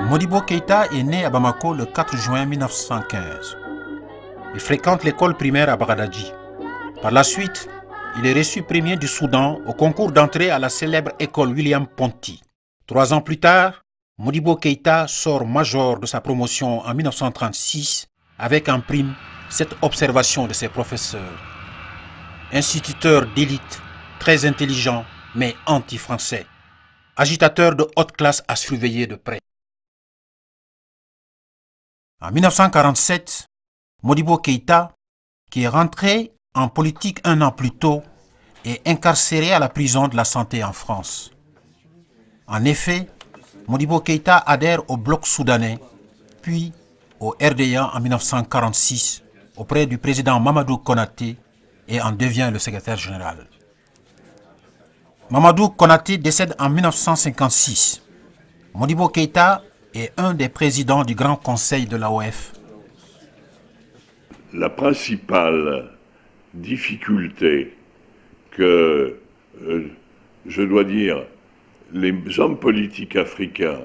Modibo Keïta est né à Bamako le 4 juin 1915. Il fréquente l'école primaire à Bagdadi. Par la suite, il est reçu premier du Soudan au concours d'entrée à la célèbre école William Ponty. 3 ans plus tard, Modibo Keïta sort major de sa promotion en 1936 avec en prime cette observation de ses professeurs. Instituteur d'élite, très intelligent mais anti-français. Agitateur de haute classe à surveiller de près. En 1947, Modibo Keïta, qui est rentré en politique un an plus tôt, est incarcéré à la prison de la Santé en France. En effet, Modibo Keïta adhère au bloc soudanais, puis au RDA en 1946 auprès du président Mamadou Konaté et en devient le secrétaire général. Mamadou Konaté décède en 1956. Modibo Keïta est un des présidents du Grand Conseil de l'AOF. La principale difficulté que, je dois dire, les hommes politiques africains,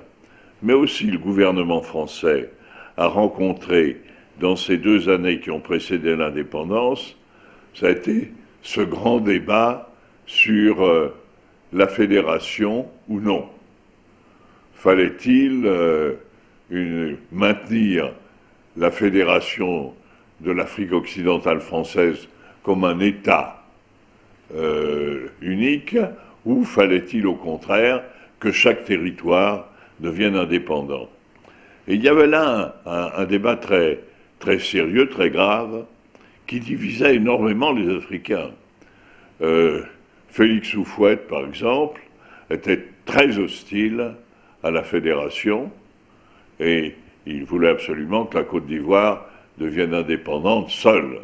mais aussi le gouvernement français, a rencontré dans ces 2 années qui ont précédé l'indépendance, ça a été ce grand débat sur la fédération ou non. Fallait-il maintenir la fédération de l'Afrique occidentale française comme un État unique, ou fallait-il au contraire que chaque territoire devienne indépendant? Et il y avait là un débat très, très sérieux, très grave, qui divisait énormément les Africains. Félix Houphouët, par exemple, était très hostile à la fédération et il voulait absolument que la Côte d'Ivoire devienne indépendante seule.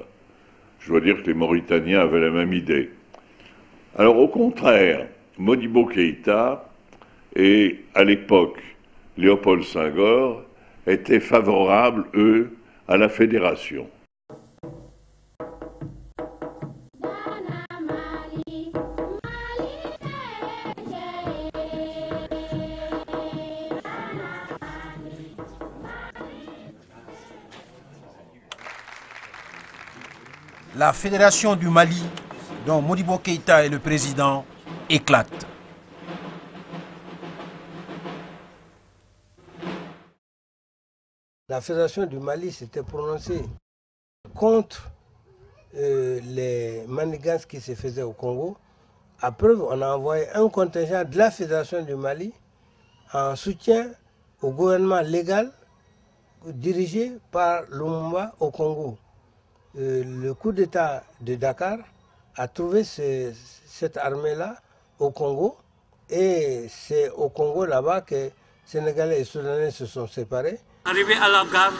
Je dois dire que les Mauritaniens avaient la même idée. Alors au contraire, Modibo Keïta et à l'époque Léopold Senghor étaient favorables, eux, à la fédération. La fédération du Mali, dont Modibo Keïta est le président, éclate. La fédération du Mali s'était prononcée contre les manigances qui se faisaient au Congo. À preuve, on a envoyé un contingent de la fédération du Mali en soutien au gouvernement légal dirigé par Lumumba au Congo. Le coup d'État de Dakar a trouvé cette armée-là au Congo, et c'est au Congo là-bas que Sénégalais et Soudanais se sont séparés. Arrivé à la gare,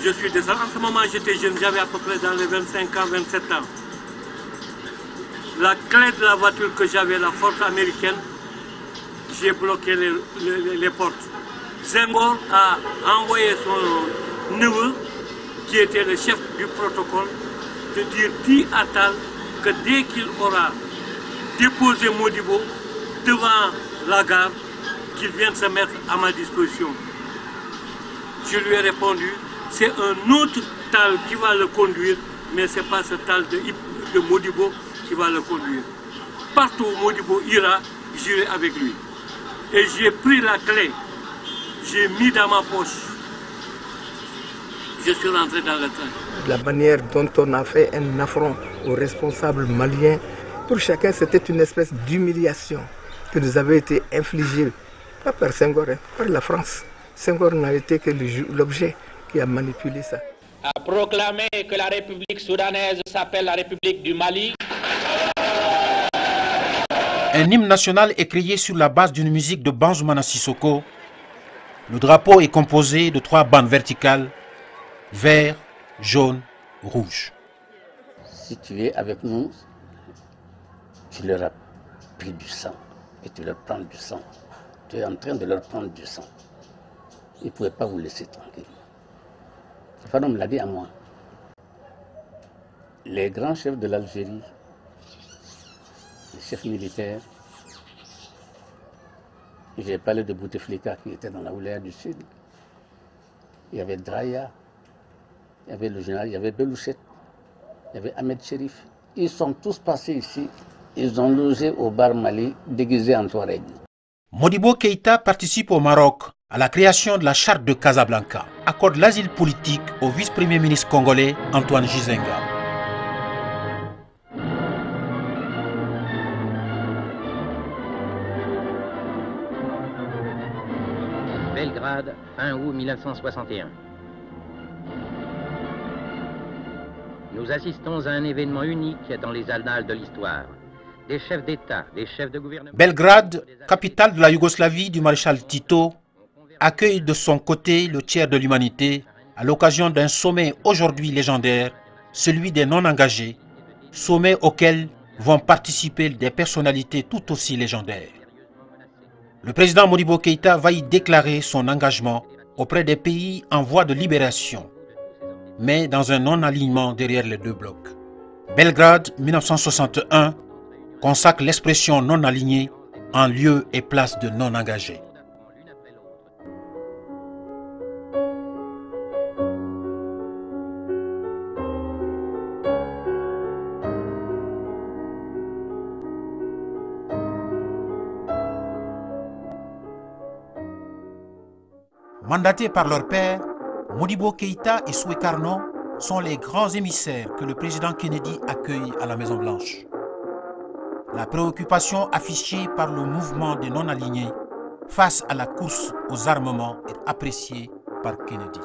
je suis descendu. En ce moment, j'étais jeune, j'avais à peu près dans les 25 ans, 27 ans. La clé de la voiture que j'avais, la force américaine, j'ai bloqué les portes. Senghor a envoyé son neveu, qui était le chef du protocole, de dire dit à Tal que dès qu'il aura déposé Modibo devant la gare, qu'il vienne se mettre à ma disposition. Je lui ai répondu, c'est un autre Tal qui va le conduire, mais ce n'est pas ce Tal de Modibo qui va le conduire. Partout où Modibo ira, j'irai avec lui. Et j'ai pris la clé, j'ai mis dans ma poche. Je suis rentré dans le train. La manière dont on a fait un affront aux responsables maliens, pour chacun c'était une espèce d'humiliation qui nous avait été infligée, pas par Senghor, par la France. Senghor n'a été que l'objet qui a manipulé ça. A proclamé que la République soudanaise s'appelle la République du Mali. Un hymne national est créé sur la base d'une musique de Banzoumana Sissoko. Le drapeau est composé de 3 bandes verticales, vert, jaune, rouge. Si tu es avec nous, tu leur as pris du sang et tu leur prends du sang. Tu es en train de leur prendre du sang. Ils ne pouvaient pas vous laisser tranquille. Fanon me l'a dit à moi. Les grands chefs de l'Algérie, les chefs militaires, J'ai parlé de Bouteflika qui était dans la Oulaya du Sud. Il y avait Draya, il y avait le général, il y avait Belouchet, il y avait Ahmed Chérif. Ils sont tous passés ici. Ils ont logé au bar Mali déguisés en Touareg. Modibo Keïta participe au Maroc à la création de la charte de Casablanca, accorde l'asile politique au vice-premier ministre congolais Antoine Gizenga. Belgrade, fin août 1961. Nous assistons à un événement unique dans les annales de l'histoire. Des chefs d'État, des chefs de gouvernement... Belgrade, capitale de la Yougoslavie du maréchal Tito, accueille de son côté le tiers de l'humanité à l'occasion d'un sommet aujourd'hui légendaire, celui des non-engagés, sommet auquel vont participer des personnalités tout aussi légendaires. Le président Modibo Keïta va y déclarer son engagement auprès des pays en voie de libération, mais dans un non-alignement derrière les deux blocs. Belgrade 1961 consacre l'expression non alignée en lieu et place de non engagés. Mandatés par leur père, Modibo Keïta et Sukarno sont les grands émissaires que le président Kennedy accueille à la Maison-Blanche. La préoccupation affichée par le mouvement des non-alignés face à la course aux armements est appréciée par Kennedy.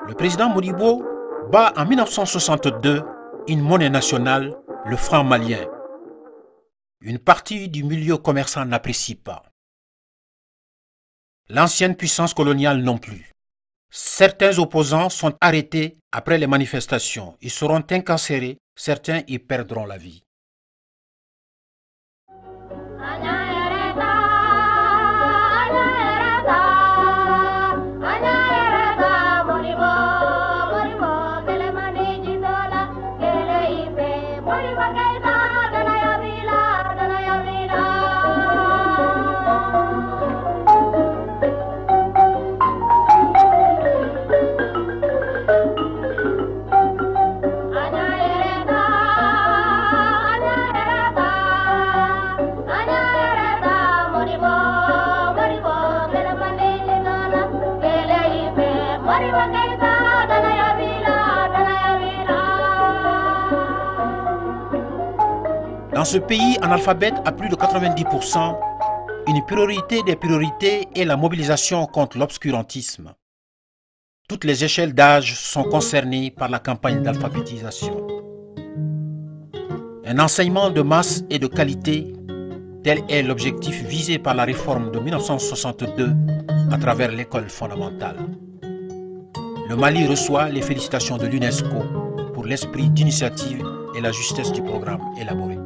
Le président Modibo bat en 1962 une monnaie nationale, le franc malien. Une partie du milieu commerçant n'apprécie pas. L'ancienne puissance coloniale non plus. Certains opposants sont arrêtés après les manifestations. Ils seront incarcérés, certains y perdront la vie. Dans ce pays analphabète à plus de 90%, une priorité des priorités est la mobilisation contre l'obscurantisme. Toutes les échelles d'âge sont concernées par la campagne d'alphabétisation. Un enseignement de masse et de qualité, tel est l'objectif visé par la réforme de 1962 à travers l'école fondamentale. Le Mali reçoit les félicitations de l'UNESCO pour l'esprit d'initiative et la justesse du programme élaboré.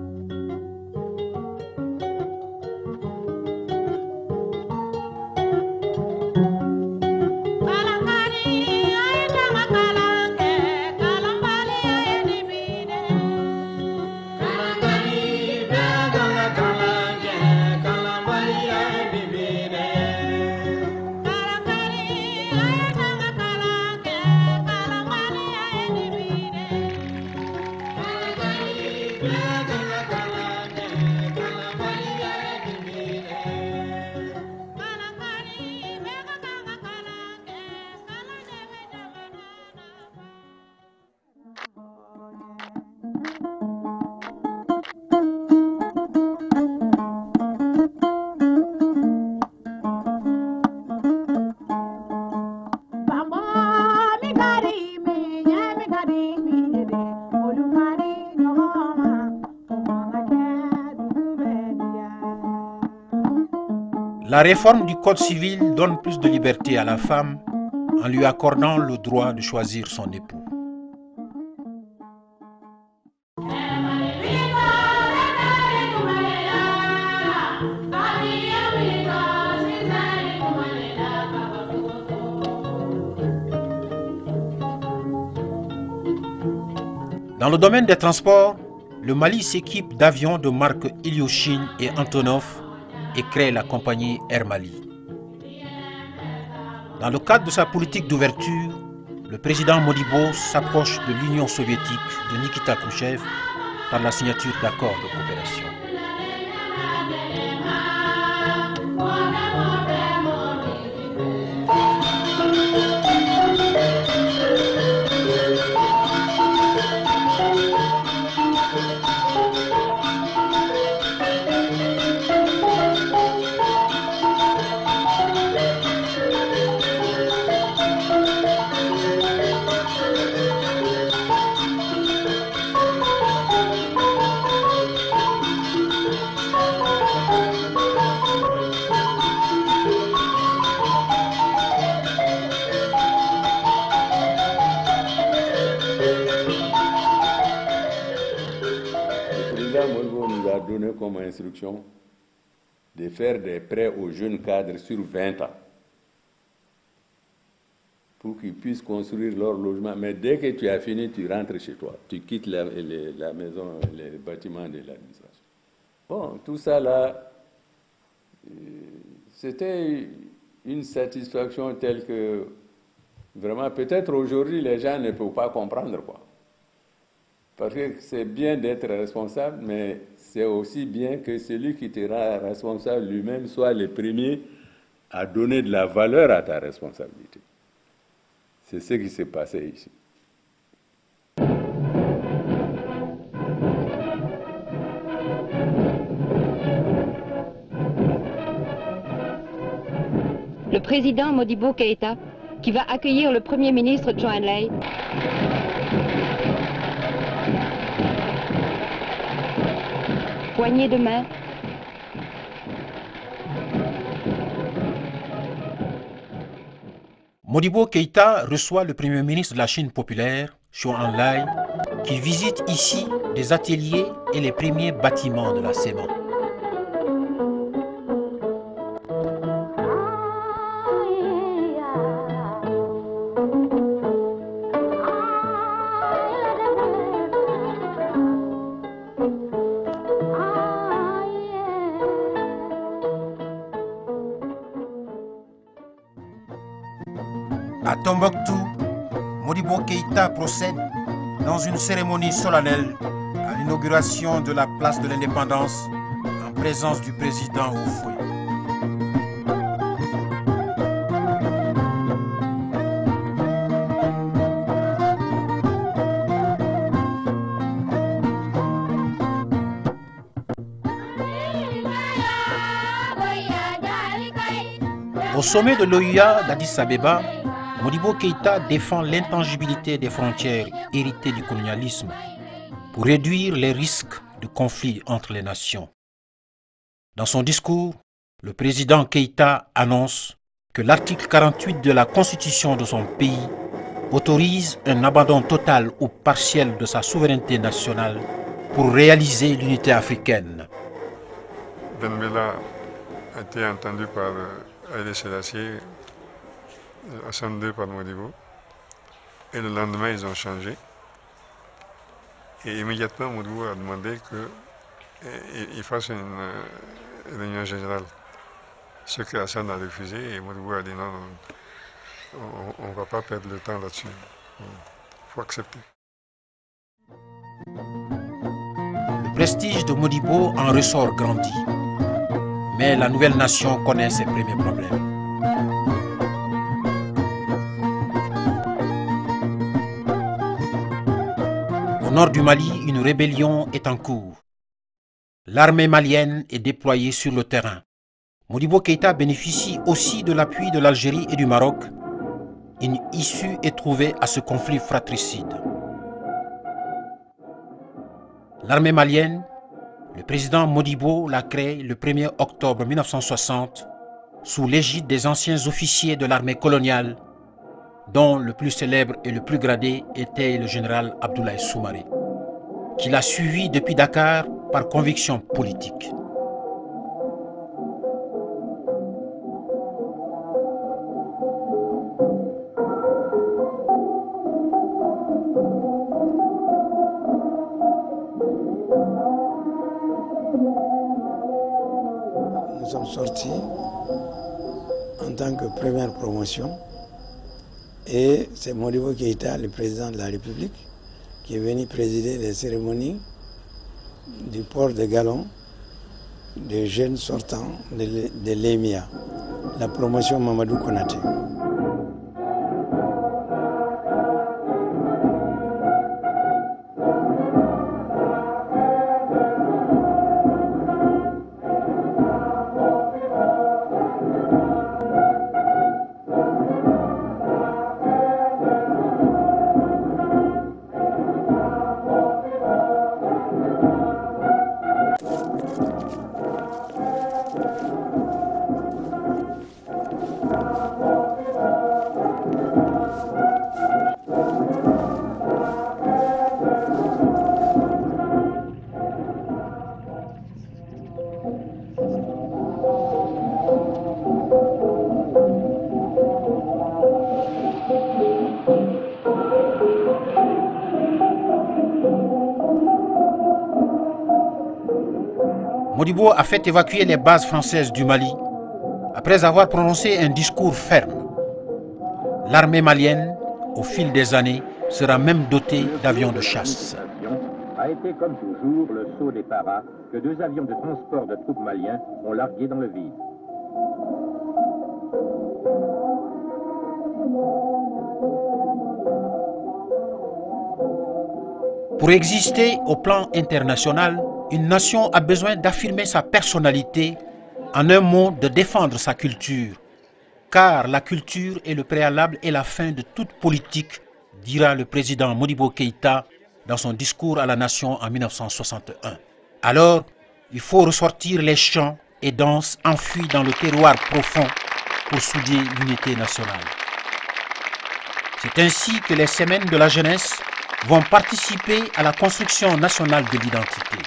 La réforme du Code civil donne plus de liberté à la femme en lui accordant le droit de choisir son époux. Dans le domaine des transports, le Mali s'équipe d'avions de marque Ilyushin et Antonov et crée la compagnie Air Mali. Dans le cadre de sa politique d'ouverture, le président Modibo s'approche de l'Union soviétique de Nikita Khrouchtchev par la signature d'accords de coopération. Donné comme instruction de faire des prêts aux jeunes cadres sur 20 ans pour qu'ils puissent construire leur logement. Mais dès que tu as fini, tu rentres chez toi. Tu quittes la maison, les bâtiments de l'administration. Bon, tout ça là, c'était une satisfaction telle que vraiment, peut-être aujourd'hui, les gens ne peuvent pas comprendre quoi. Parce que c'est bien d'être responsable, mais c'est aussi bien que celui qui te rend responsable lui-même soit le premier à donner de la valeur à ta responsabilité. C'est ce qui s'est passé ici. Le président Modibo Keïta, qui va accueillir le Premier ministre Zhou Enlai, poignée de main. Modibo Keïta reçoit le Premier ministre de la Chine populaire, Zhou Enlai, qui visite ici des ateliers et les premiers bâtiments de la CEMA. À Tombouctou, Modibo Keïta procède dans une cérémonie solennelle à l'inauguration de la place de l'Indépendance en présence du président Houphouët. Au sommet de l'OUA d'Addis Abeba, Modibo Keïta défend l'intangibilité des frontières héritées du colonialisme pour réduire les risques de conflits entre les nations. Dans son discours, le président Keïta annonce que l'article 48 de la Constitution de son pays autorise un abandon total ou partiel de sa souveraineté nationale pour réaliser l'unité africaine. Benbella a été entendu par Haïlé Sélassié, Hassan II par Modibo, et le lendemain ils ont changé. Et immédiatement Modibo a demandé qu'il fasse une réunion générale. Ce que Hassan a refusé, et Modibo a dit non, on ne va pas perdre le temps là-dessus. Il faut accepter. Le prestige de Modibo en ressort grandi. Mais la nouvelle nation connaît ses premiers problèmes. Au nord du Mali, une rébellion est en cours. L'armée malienne est déployée sur le terrain. Modibo Keïta bénéficie aussi de l'appui de l'Algérie et du Maroc. Une issue est trouvée à ce conflit fratricide. L'armée malienne, le président Modibo l'a créée le 1er octobre 1960 sous l'égide des anciens officiers de l'armée coloniale, dont le plus célèbre et le plus gradé était le général Abdoulaye Soumaré, qui l'a suivi depuis Dakar par conviction politique. sortis en tant que première promotion. Et c'est Modibo Keïta, le président de la République, qui est venu présider les cérémonies du port de Galon des jeunes sortants de l'EMIA, la promotion Mamadou Konaté. Modibo a fait évacuer les bases françaises du Mali après avoir prononcé un discours ferme. L'armée malienne, au fil des années, sera même dotée d'avions de chasse. A été comme toujours le saut des paras que 2 avions de transport de troupes maliens ont largué dans le vide. Pour exister au plan international, une nation a besoin d'affirmer sa personnalité, en un mot, de défendre sa culture. Car la culture est le préalable et la fin de toute politique, dira le président Modibo Keïta dans son discours à la nation en 1961. Alors, il faut ressortir les chants et danses enfouis dans le terroir profond pour souder l'unité nationale. C'est ainsi que les semaines de la jeunesse vont participer à la construction nationale de l'identité.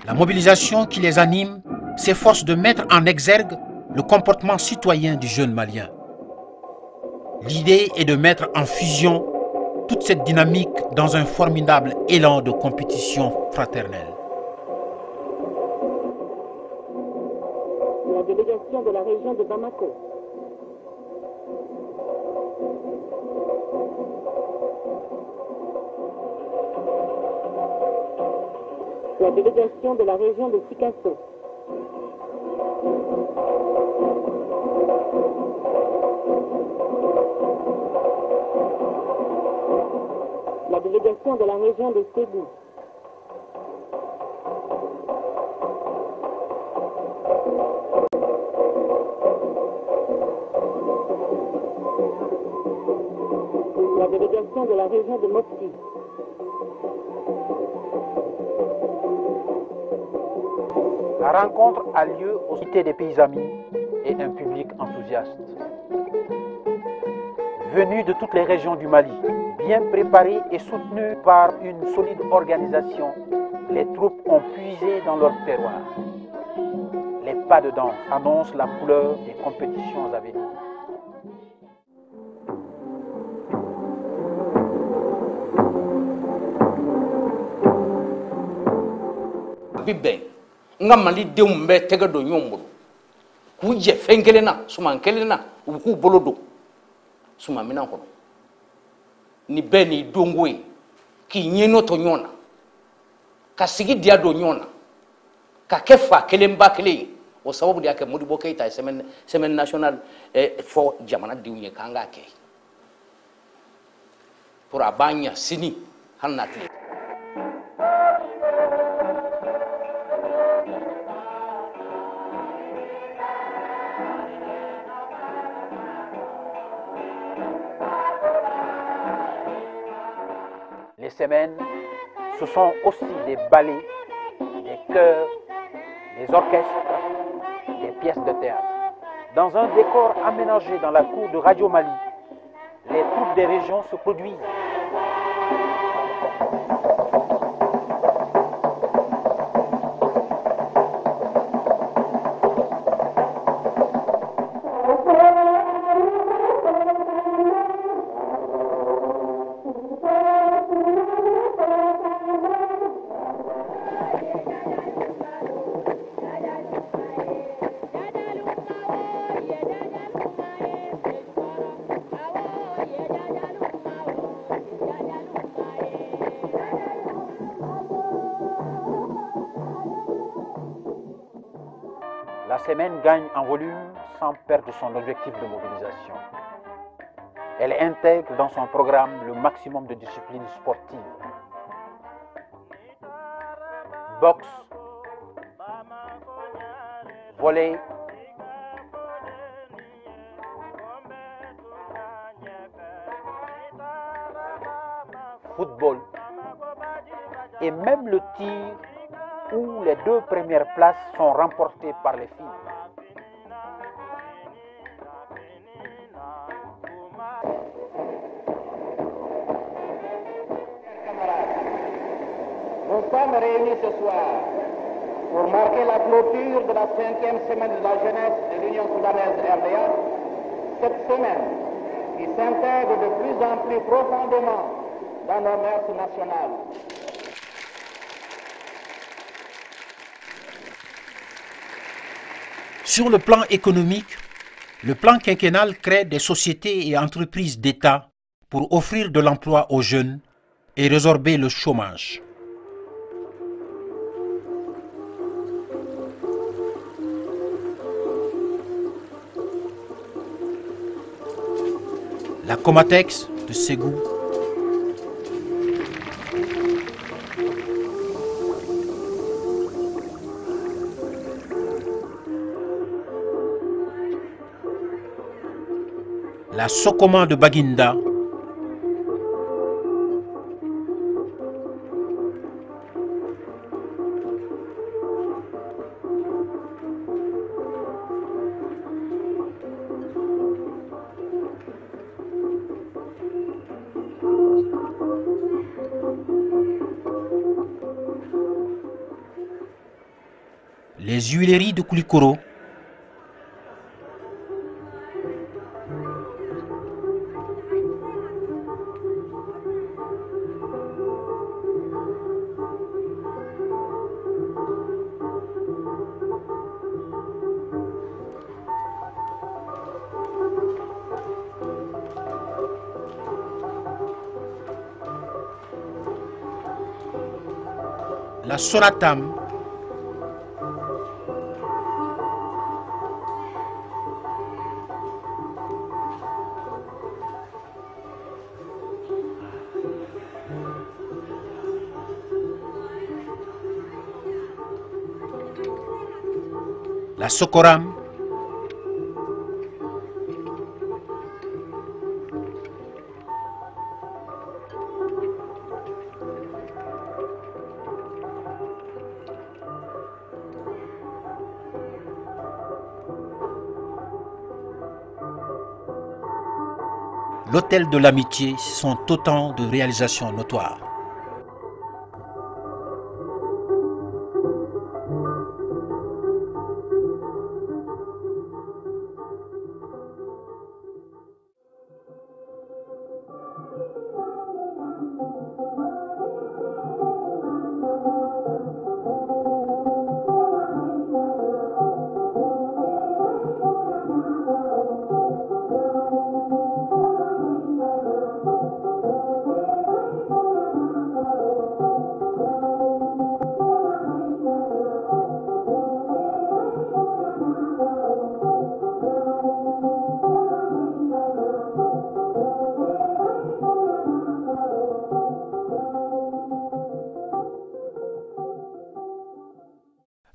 La mobilisation qui les anime s'efforce de mettre en exergue le comportement citoyen du jeune malien. L'idée est de mettre en fusion toute cette dynamique dans un formidable élan de compétition fraternelle. La délégation de la région de Bamako. La délégation de la région de Sikasso. La délégation de la région de Ségou. La délégation de la région de Mopti. La rencontre a lieu au Cité des Pays Amis et un public enthousiaste. Venu de toutes les régions du Mali, bien préparés et soutenus par une solide organisation, les troupes ont puisé dans leur terroir. Les pas de danse annoncent la couleur des compétitions à venir. nga malidenw bɛɛ tɛgɛ don ɲɔgɔn bolo k'u jɛ fɛn kelen na suman kelen na u bɛ k'u bolo don sumanminan kɔnɔ ni bɛɛ n'i donko ye k'i ɲɛnɔ to ɲɔgɔn na ka sigi diya don ɲɔgɔn na ka kɛ fa kelen ba kelen ye o sababu de y'a kɛ Modibo Keïta ye semaine nationale fɔ jamanadenw ye k'an k'a kɛ pour a b'a ɲɛ sini hali n'a tile. Les semaines, ce sont aussi des ballets, des chœurs, des orchestres, des pièces de théâtre. Dans un décor aménagé dans la cour de Radio Mali, les troupes des régions se produisent. La semaine gagne en volume sans perdre son objectif de mobilisation. Elle intègre dans son programme le maximum de disciplines sportives. Boxe, volley, football et même le tir où les 2 premières places sont remportées par les filles. Nous sommes réunis ce soir pour marquer la clôture de la 5e semaine de la jeunesse de l'Union soudanaise RDA, cette semaine qui s'intègre de plus en plus profondément dans nos mœurs nationales. Sur le plan économique, le plan quinquennal crée des sociétés et entreprises d'État pour offrir de l'emploi aux jeunes et résorber le chômage. La Comatex de Ségou, la Socoma de Baguinda, les huileries de Koulikoro, la Sonatam, la Sokoram, l'Hôtel de l'Amitié sont autant de réalisations notoires.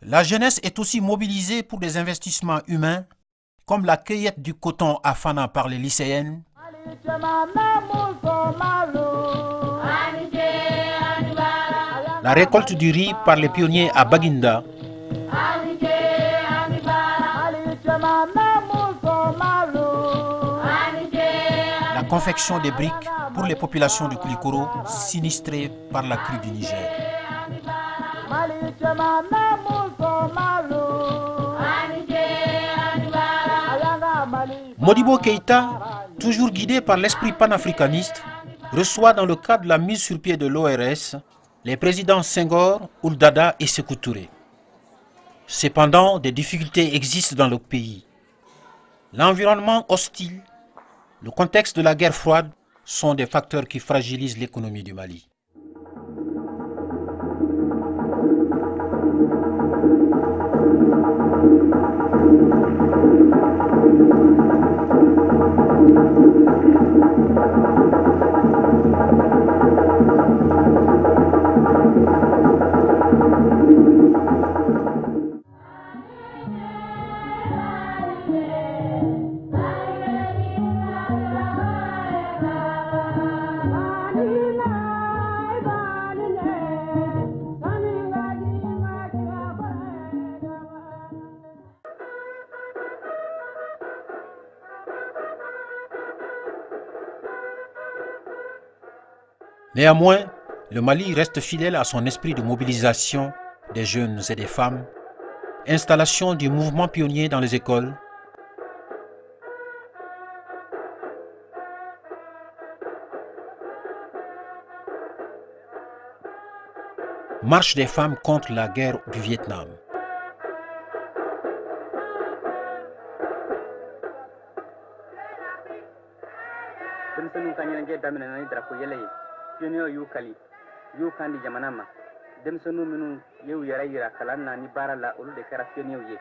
La jeunesse est aussi mobilisée pour des investissements humains, comme la cueillette du coton à Fana par les lycéennes, la récolte du riz par les pionniers à Baguinda, la confection des briques pour les populations de Koulikoro sinistrées par la crue du Niger. Modibo Keïta, toujours guidé par l'esprit panafricaniste, reçoit dans le cadre de la mise sur pied de l'ORS les présidents Senghor, Ouldada et Sékou Touré. Cependant, des difficultés existent dans le pays. L'environnement hostile, le contexte de la guerre froide sont des facteurs qui fragilisent l'économie du Mali. Néanmoins, le Mali reste fidèle à son esprit de mobilisation des jeunes et des femmes, installation du mouvement pionnier dans les écoles, marche des femmes contre la guerre du Vietnam. pionnier yu kali yu kandi jamana ma demsonu minu yew yara yira kalan na ni bara la olu de kara pionnier ye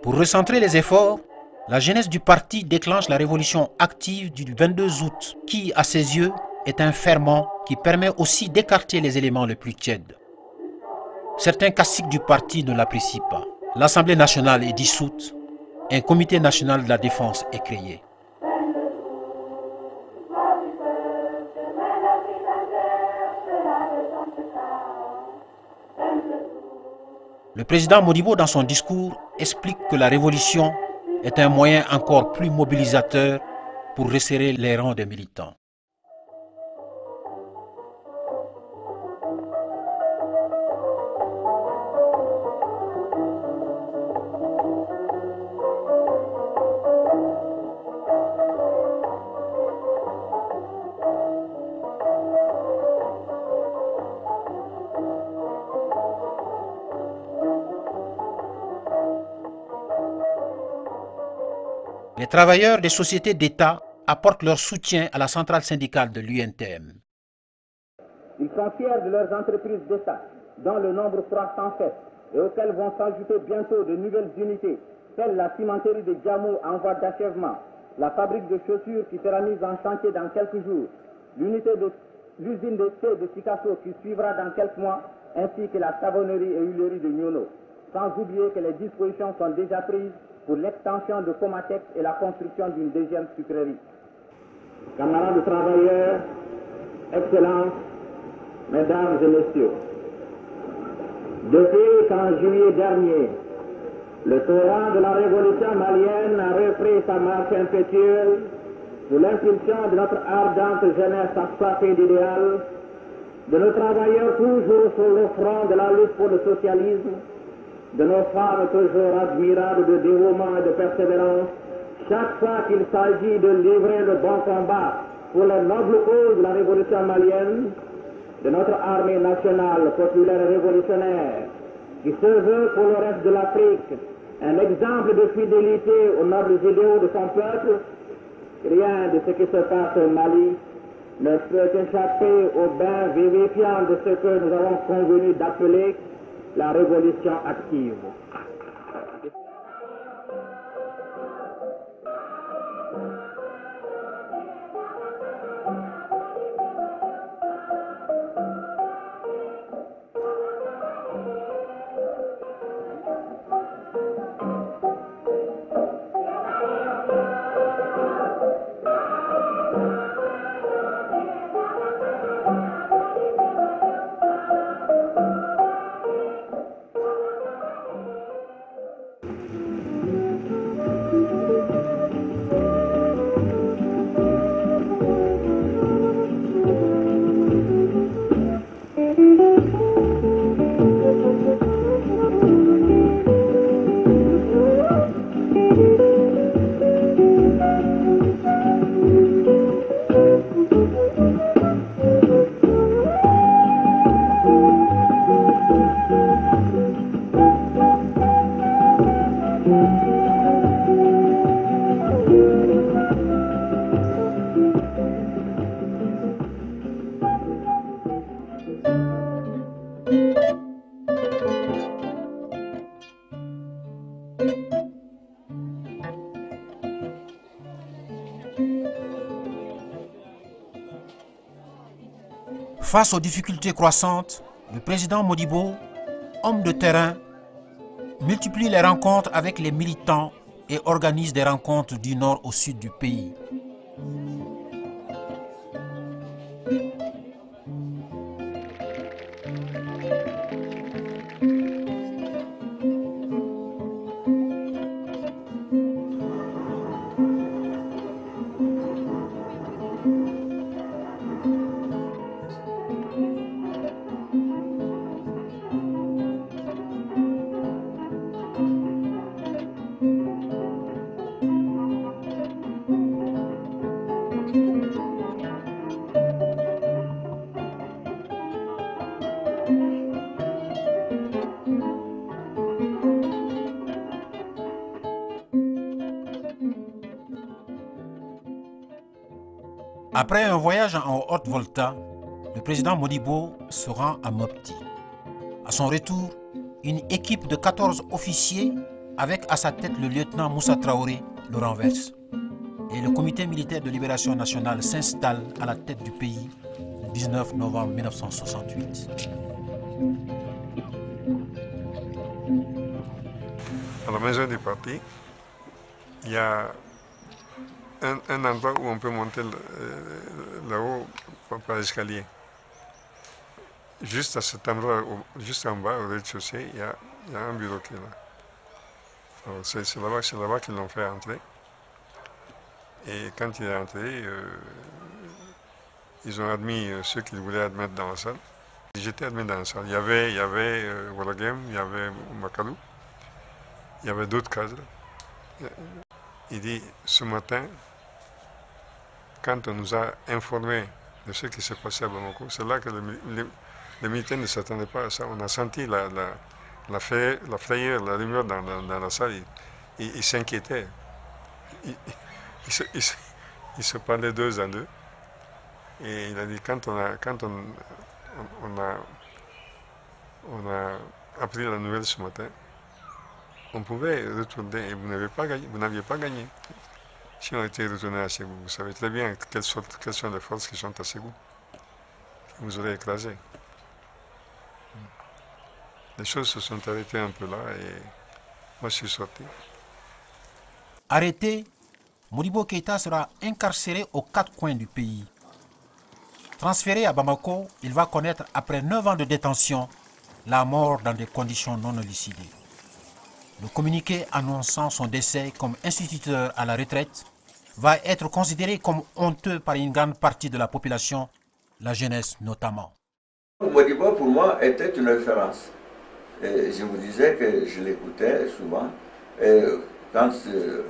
Pour recentrer les efforts, la jeunesse du parti déclenche la révolution active du 22 août qui, à ses yeux, est un ferment qui permet aussi d'écarter les éléments les plus tièdes. Certains caciques du parti ne l'apprécient pas. L'Assemblée nationale est dissoute, un comité national de la défense est créé. Le président Modibo, dans son discours, explique que la révolution est un moyen encore plus mobilisateur pour resserrer les rangs des militants. Les travailleurs des sociétés d'État apportent leur soutien à la centrale syndicale de l'UNTM. Ils sont fiers de leurs entreprises d'État, dont le nombre croît sans cesse et auxquelles vont s'ajouter bientôt de nouvelles unités, telles la cimenterie de Djamou en voie d'achèvement, la fabrique de chaussures qui sera mise en chantier dans quelques jours, l'usine de thé de Sikasso qui suivra dans quelques mois, ainsi que la savonnerie et huilerie de Nyono. Sans oublier que les dispositions sont déjà prises pour l'extension de Comatex et la construction d'une deuxième sucrerie. Camarades travailleurs, Excellences, Mesdames et Messieurs, depuis qu'en juillet dernier, le torrent de la révolution malienne a repris sa marche impétueuse sous l'impulsion de notre ardente jeunesse assoiffée d'idéal, de nos travailleurs toujours sur le front de la lutte pour le socialisme, de nos femmes toujours admirables de dévouement et de persévérance, chaque fois qu'il s'agit de livrer le bon combat pour les nobles causes de la révolution malienne, de notre armée nationale populaire et révolutionnaire, qui se veut pour le reste de l'Afrique un exemple de fidélité aux nobles idéaux de son peuple, rien de ce qui se passe au Mali ne peut échapper au bain vivifiant de ce que nous avons convenu d'appeler la révolution active. Face aux difficultés croissantes, le président Modibo, homme de terrain, multiplie les rencontres avec les militants et organise des rencontres du nord au sud du pays. Après un voyage en Haute-Volta, le président Modibo se rend à Mopti. À son retour, une équipe de 14 officiers, avec à sa tête le lieutenant Moussa Traoré, le renverse. Et le comité militaire de libération nationale s'installe à la tête du pays le 19 novembre 1968. À la maison du parti, il y a un endroit où on peut monter là-haut par l'escalier. Juste à cet endroit, juste en bas, au rez-de-chaussée, il y a un bureau qui est là. C'est là-bas qu'ils l'ont fait entrer. Et quand il est entré, ils ont admis ceux qu'ils voulaient admettre dans la salle. J'étais admis dans la salle. Il y avait Walagem, il y avait Makalou, il y avait d'autres cadres. Il dit, ce matin, quand on nous a informés de ce qui s'est passé à Bamako, c'est là que les militaires ne s'attendaient pas à ça. On a senti la frayeur, la rumeur dans la salle. Ils s'inquiétaient. Ils se parlaient deux à deux. Et il a dit, quand on a appris la nouvelle ce matin, on pouvait retourner et vous n'aviez pas gagné. Si on était retourné à Ségou, vous savez très bien quelles sont les forces qui sont à Ségou. Vous aurez écrasé. Les choses se sont arrêtées un peu là et moi je suis sorti. Arrêté, Modibo Keïta sera incarcéré aux 4 coins du pays. Transféré à Bamako, il va connaître après 9 ans de détention la mort dans des conditions non élucidées. Le communiqué annonçant son décès comme instituteur à la retraite va être considéré comme honteux par une grande partie de la population, la jeunesse notamment. Modibo pour moi était une référence. Et je vous disais que je l'écoutais souvent. Et quand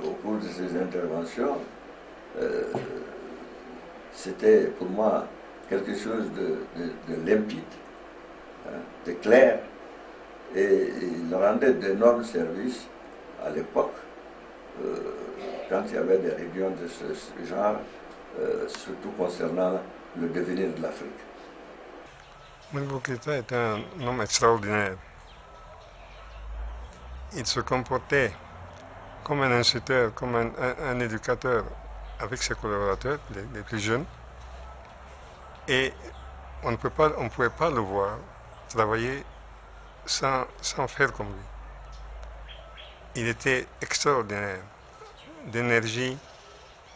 au cours de ses interventions, c'était pour moi quelque chose de limpide, de clair. Et il rendait d'énormes services à l'époque, quand il y avait des réunions de ce genre, surtout concernant le devenir de l'Afrique. Modibo Keïta est un homme extraordinaire. Il se comportait comme un instituteur, comme un éducateur avec ses collaborateurs, les plus jeunes. Et on ne pouvait pas le voir travailler sans faire comme lui. Il était extraordinaire d'énergie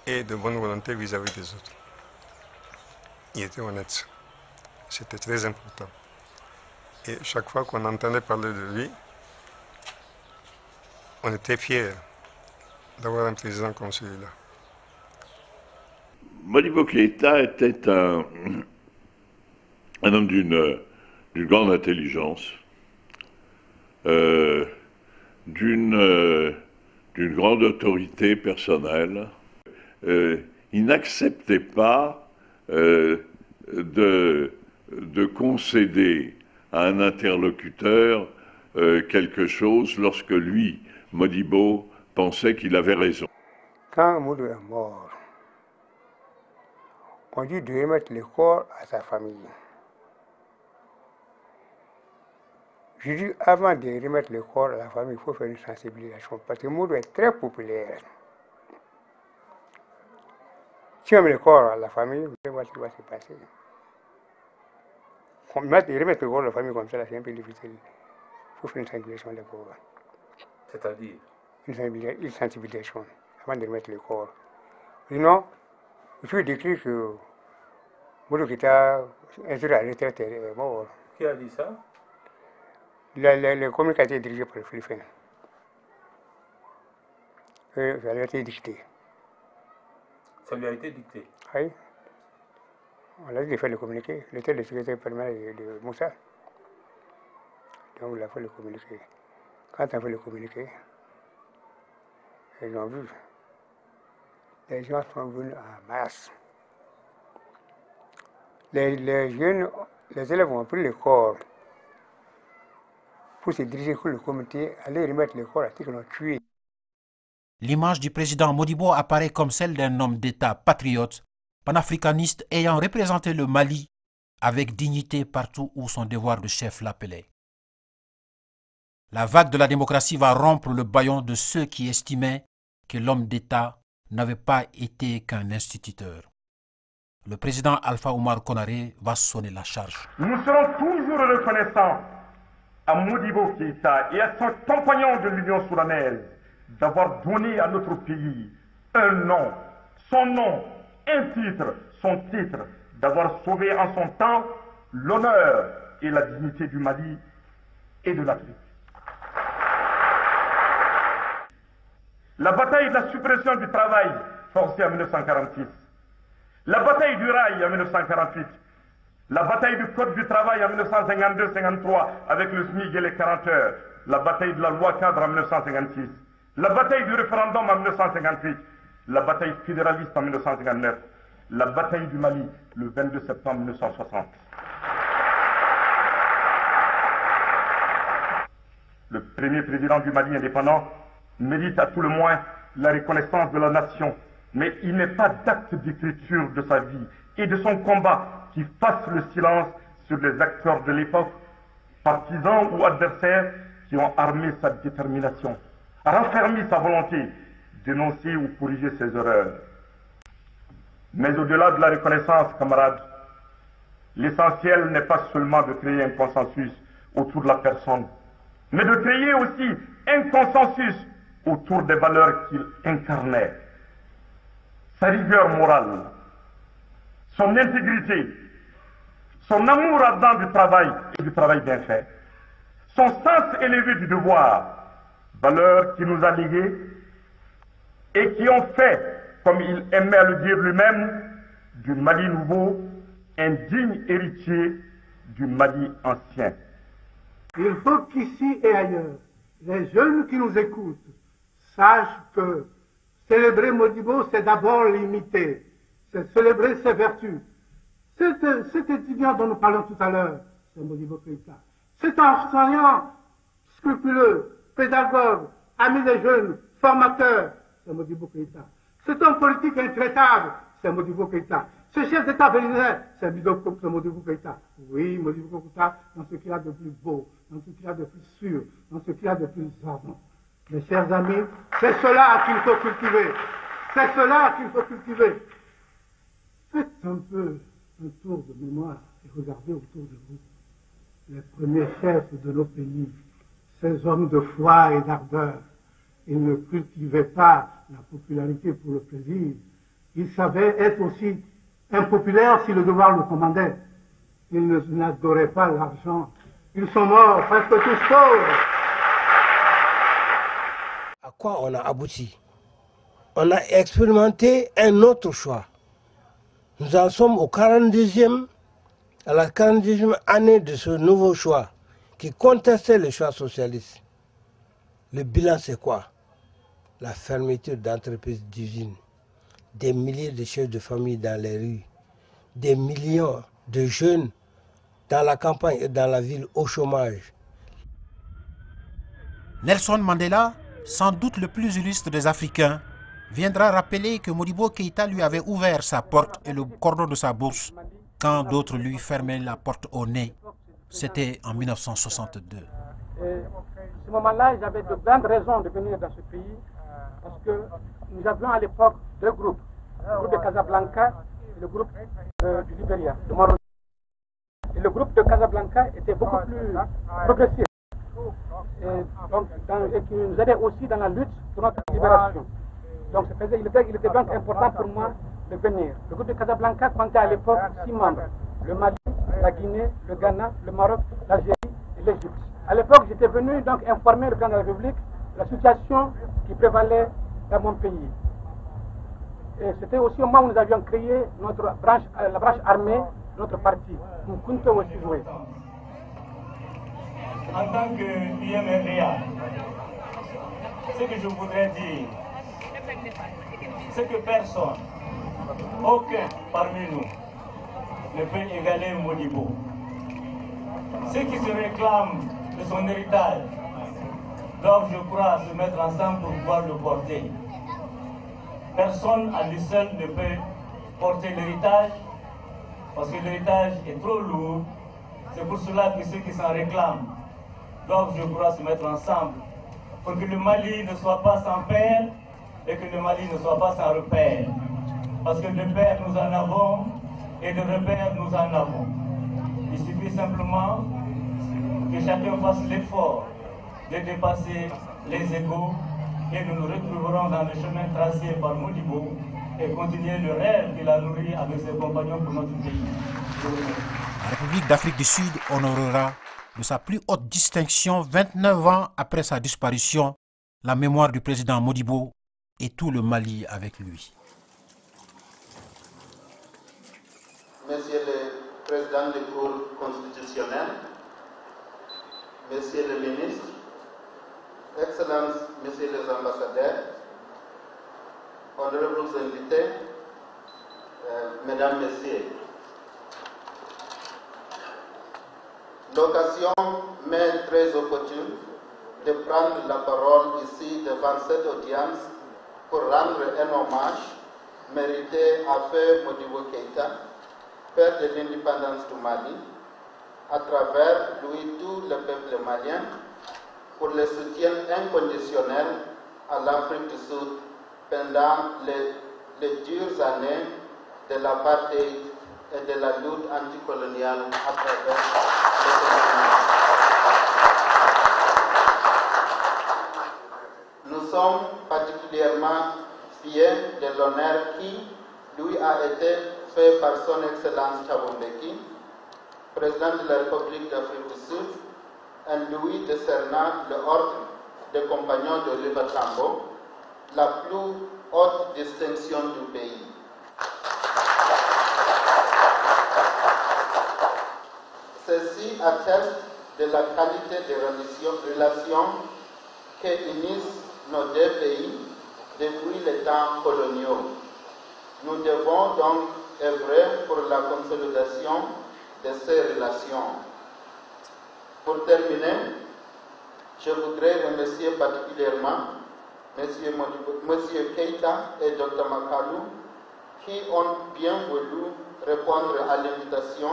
et de bonne volonté vis-à-vis des autres. Il était honnête. C'était très important. Et chaque fois qu'on entendait parler de lui, on était fiers d'avoir un président comme celui-là. Modibo Keïta était un homme d'une grande intelligence, d'une grande autorité personnelle. Il n'acceptait pas de concéder à un interlocuteur quelque chose lorsque lui, Modibo, pensait qu'il avait raison. Quand Modibo est mort, on dit de remettre le corps à sa famille. Je dis, avant de remettre le corps à la famille, il faut faire une sensibilisation, parce que Modibo est très populaire. Si on met le corps à la famille, vous savez ce qui va se passer. remettre le corps de la famille comme ça, c'est un peu difficile. Il faut faire une sensibilisation d'abord. C'est-à-dire Une sensibilisation avant de remettre le corps. Sinon, il faut décrire que Moudou Keïta est sur la retraite est mort. Qui a dit ça? Le communiqué a été dirigé par le Philippines. Ça lui a été dicté. Ça lui a été dicté? Oui. On a dit de faire le communiqué. Il était le secrétaire permanent de Moussa. Donc il a fait le communiqué. Quand on a fait le communiqué, ils ont vu. Les gens sont venus en masse. Les jeunes, les élèves ont pris le corps pour se diriger sur le comité, aller remettre le corps à ceux qui l'ont tué. L'image du président Modibo apparaît comme celle d'un homme d'État patriote, panafricaniste ayant représenté le Mali avec dignité partout où son devoir de chef l'appelait. La vague de la démocratie va rompre le bâillon de ceux qui estimaient que l'homme d'État n'avait pas été qu'un instituteur. Le président Alpha Oumar Konaré va sonner la charge. Nous serons toujours reconnaissants à Modibo Keïta et à son compagnon de l'Union soudanaise d'avoir donné à notre pays un nom, son nom, un titre, son titre, d'avoir sauvé en son temps l'honneur et la dignité du Mali et de l'Afrique. La bataille de la suppression du travail forcé en 1946, la bataille du rail en 1948, la bataille du code du travail en 1952-53 avec le SMIC et les 40 heures, la bataille de la loi cadre en 1956, la bataille du référendum en 1958, la bataille fédéraliste en 1959, la bataille du Mali le 22 septembre 1960. Le premier président du Mali indépendant mérite à tout le moins la reconnaissance de la nation, mais il n'est pas d'acte d'écriture de sa vie et de son combat qui fasse le silence sur les acteurs de l'époque, partisans ou adversaires qui ont armé sa détermination, renfermé sa volonté, dénoncer ou corriger ses erreurs. Mais au-delà de la reconnaissance, camarades, l'essentiel n'est pas seulement de créer un consensus autour de la personne, mais de créer aussi un consensus autour des valeurs qu'il incarnait. Sa rigueur morale, son intégrité, son amour ardent du travail et du travail bien fait, son sens élevé du devoir, valeurs qui nous a léguées et qui ont fait, comme il aimait à le dire lui-même, du Mali nouveau un digne héritier du Mali ancien. Il faut qu'ici et ailleurs, les jeunes qui nous écoutent sachent que célébrer Modibo, c'est d'abord l'imiter, c'est célébrer ses vertus. Cet étudiant dont nous parlons tout à l'heure, c'est Modibo Keïta. C'est un enseignant scrupuleux, pédagogue, ami des jeunes, formateur, c'est Modibo Keïta. C'est un politique intraitable, c'est Modibo Keïta. Ce chef d'État vénézuélien, c'est Modibo Keïta. Oui, Modibo Keïta, dans ce qu'il y a de plus beau, dans ce qu'il y a de plus sûr, dans ce qu'il y a de plus ardent. Mes chers amis, c'est cela qu'il faut cultiver. C'est cela qu'il faut cultiver. Faites un peu un tour de mémoire et regardez autour de vous. Les premiers chefs de nos pays, ces hommes de foi et d'ardeur, ils ne cultivaient pas la popularité pour le plaisir. Ils savaient être aussi impopulaires si le devoir le commandait. Ils n'adoraient pas l'argent. Ils sont morts presque tous pauvres. À quoi on a abouti? On a expérimenté un autre choix. Nous en sommes à la 42e année de ce nouveau choix qui contestait le choix socialiste. Le bilan, c'est quoi? La fermeture d'entreprises d'usines, des milliers de chefs de famille dans les rues, des millions de jeunes dans la campagne et dans la ville au chômage. Nelson Mandela, sans doute le plus illustre des Africains, viendra rappeler que Modibo Keïta lui avait ouvert sa porte et le cordon de sa bourse quand d'autres lui fermaient la porte au nez. C'était en 1962. À ce moment-là, j'avais de grandes raisons de venir dans ce pays parce que nous avions à l'époque deux groupes, le groupe de Casablanca et le groupe du Libéria, de Moro. le groupe de Casablanca était beaucoup plus progressif et qui nous aidait aussi dans la lutte pour notre libération. Donc il était donc important pour moi de venir. Le groupe de Casablanca comptait à l'époque 6 membres. Le Mali, la Guinée, le Ghana, le Maroc, l'Algérie et l'Égypte. À l'époque, j'étais venu donc informer le président de la République de la situation qui prévalait dans mon pays. Et c'était aussi au moment où nous avions créé notre branche, la branche armée de notre parti, Mkunto Wesizwe. En tant que IMRDA, ce que je voudrais dire, c'est que personne, aucun parmi nous, ne peut égaler Modibo. Ceux qui se réclament de son héritage doivent, je crois, se mettre ensemble pour pouvoir le porter. Personne à lui seul ne peut porter l'héritage, parce que l'héritage est trop lourd. C'est pour cela que ceux qui s'en réclament doivent, je crois, se mettre ensemble pour que le Mali ne soit pas sans père et que le Mali ne soit pas sans repère. Parce que de père nous en avons et de repère nous en avons. Il suffit simplement que chacun fasse l'effort de dépasser les égos et nous nous retrouverons dans le chemin tracé par Modibo et continuer le rêve qu'il a nourri avec ses compagnons pour notre pays. La République d'Afrique du Sud honorera de sa plus haute distinction 29 ans après sa disparition la mémoire du président Modibo et tout le Mali avec lui. Monsieur le Président du Cour constitutionnel, Monsieur le Ministre, Excellences, Messieurs les ambassadeurs, honorables invités, Mesdames, Messieurs, l'occasion m'est très opportune de prendre la parole ici devant cette audience pour rendre un hommage mérité à Feu Modibo Keïta, père de l'indépendance du Mali, à travers lui tout le peuple malien, pour le soutien inconditionnel à l'Afrique du Sud pendant les dures années de l'apartheid et de la lutte anticoloniale à travers les Nous sommes particulièrement fiers de l'honneur qui lui a été fait par son Excellence Thabo Mbeki, président de la République d'Afrique du Sud, en lui décernant l'ordre des compagnons de Oliver Tambo, la plus haute distinction du pays. Ceci atteste de la qualité des relations qui unissent nos deux pays depuis les temps coloniaux. Nous devons donc œuvrer pour la consolidation de ces relations. Pour terminer, je voudrais remercier particulièrement M. Keïta et Dr Makalou qui ont bien voulu répondre à l'invitation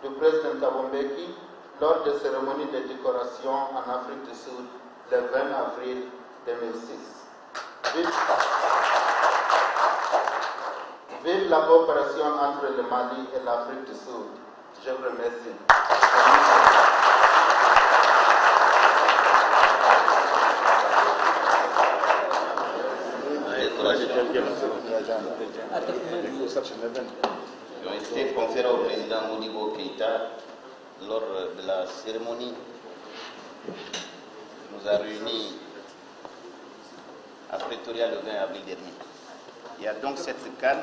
du président Thabo Mbeki lors des cérémonies de décoration en Afrique du Sud le 20 avril 2006. Vive la coopération entre le Mali et l'Afrique du Sud. Je vous remercie. Qui ont été conférés au président Modibo Keïta lors de la cérémonie qui nous a réunis à Pretoria le 20 avril dernier. Il y a donc cette canne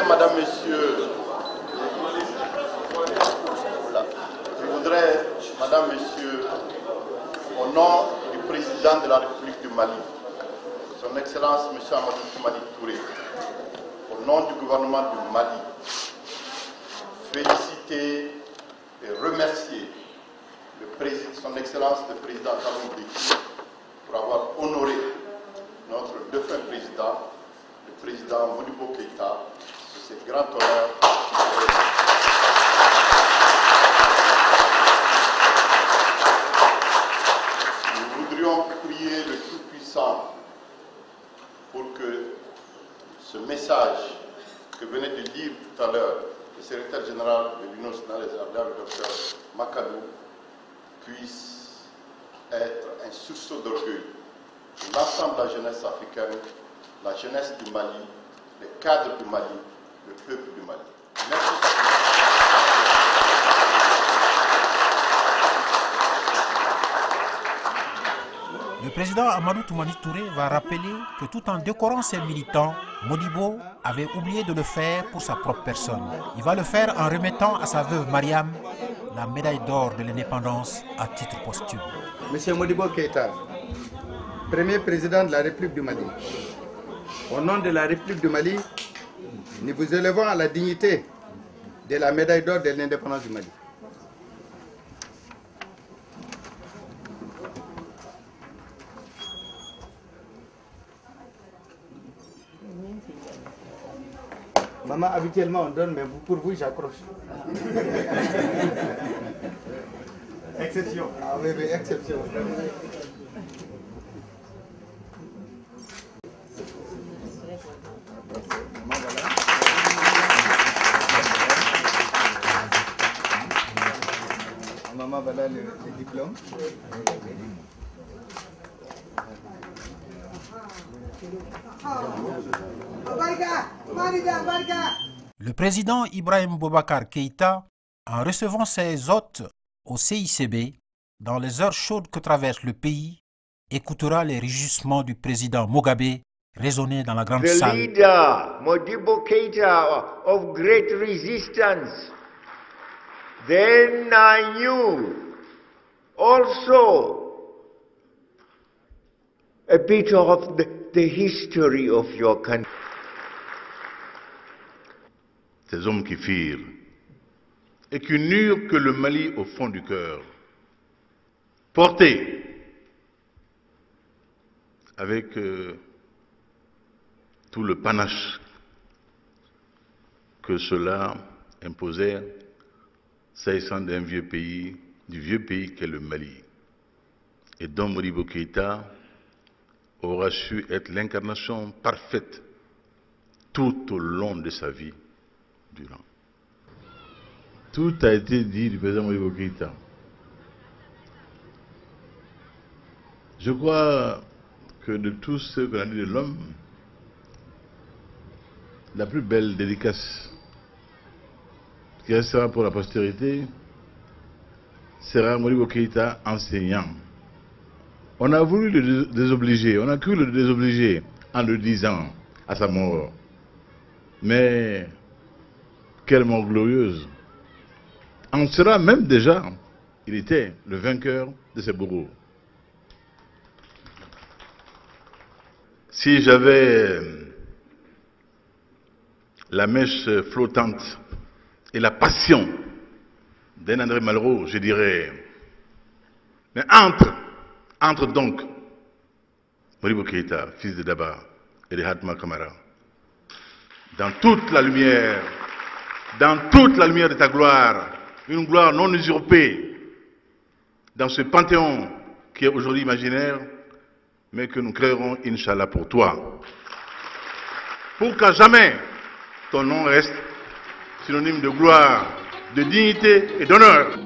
Madame, Messieurs, au nom du président de la République du Mali, Son Excellence M. Amadou Toumani Touré, au nom du gouvernement du Mali, féliciter et remercier Son Excellence le président Thabo Mbeki pour avoir honoré notre Président, le président Modibo Keïta, de ce grand honneur. Nous voudrions prier le Tout-Puissant pour que ce message que venait de lire tout à l'heure le secrétaire général de l'Union nationale des Arabes, le Dr Makadou, puisse être un sursaut d'orgueil pour l'ensemble de la jeunesse africaine, la jeunesse du Mali, les cadres du Mali, le peuple du Mali. Merci. Le président Amadou Toumani Touré va rappeler que tout en décorant ses militants, Modibo avait oublié de le faire pour sa propre personne. Il va le faire en remettant à sa veuve Mariam la médaille d'or de l'indépendance à titre posthume. Monsieur Modibo Keïta, premier président de la République du Mali, au nom de la République du Mali, nous vous élevons à la dignité de la médaille d'or de l'indépendance du Mali. Maman, habituellement on donne, mais pour vous j'accroche. Exception. Ah oui, oui, exception. Maman, voilà le diplôme. Le président Ibrahim Boubacar Keïta, en recevant ses hôtes au CICB, dans les heures chaudes que traverse le pays, écoutera les rugissements du président Mugabe résonner dans la grande salle. The leader, Modibo Keïta, of great resistance. Then I knew also a bit of the history of your country. Ces hommes qui firent et qui n'eurent que le Mali au fond du cœur, portés avec tout le panache que cela imposait, s'agissant d'un vieux pays, du vieux pays qu'est le Mali, et dont Modibo Keïta aura su être l'incarnation parfaite tout au long de sa vie durant. Tout a été dit du président Modibo Keïta. Je crois que de tout ce qu'on a dit de l'homme, la plus belle dédicace qui restera pour la postérité sera Modibo Keïta enseignant. On a voulu le désobliger, on a cru le désobliger en le disant à sa mort. Mais quelle mort glorieuse! En cela même déjà, il était le vainqueur de ses bourreaux. Si j'avais la mèche flottante et la passion d'un André Malraux, je dirais, mais entre donc, Modibo Keïta, fils de Daba et de Hatma Kamara, dans toute la lumière de ta gloire, une gloire non usurpée, dans ce panthéon qui est aujourd'hui imaginaire, mais que nous créerons, Inch'Allah, pour toi. Pour qu'à jamais ton nom reste synonyme de gloire, de dignité et d'honneur.